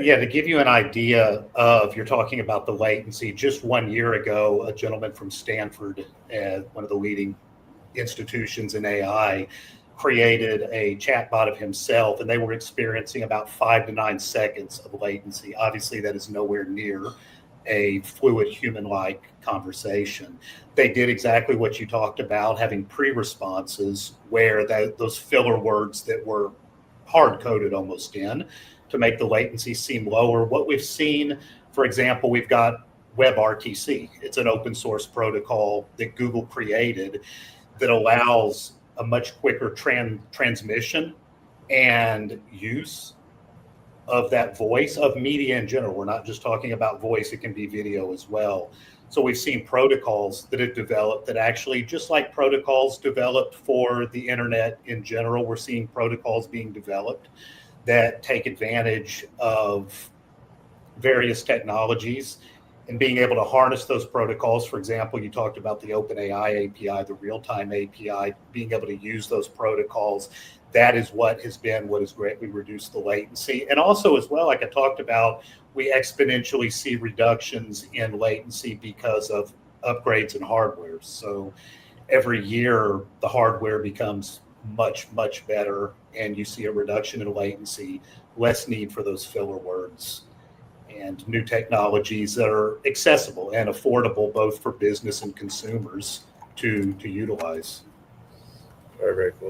Yeah, to give you an idea of, you're talking about the latency, just 1 year ago, a gentleman from Stanford, one of the leading institutions in AI, created a chatbot of himself, and they were experiencing about 5 to 9 seconds of latency. Obviously, that is nowhere near a fluid human-like conversation. They did exactly what you talked about, having pre-responses where those filler words that were hard-coded almost in to make the latency seem lower. What we've seen, for example, we've got WebRTC. It's an open source protocol that Google created that allows a much quicker transmission and use of that voice, of media in general. We're not just talking about voice, it can be video as well. So we've seen protocols that have developed that actually, just like protocols developed for the internet in general, we're seeing protocols being developed that take advantage of various technologies and being able to harness those protocols. For example, you talked about the OpenAI API, the real-time API, being able to use those protocols. That is what has greatly reduced the latency. And also as well, like I talked about, we exponentially see reductions in latency because of upgrades in hardware. So every year the hardware becomes much, much better, and you see a reduction in latency, less need for those filler words, and new technologies that are accessible and affordable both for business and consumers to utilize. Very, very cool.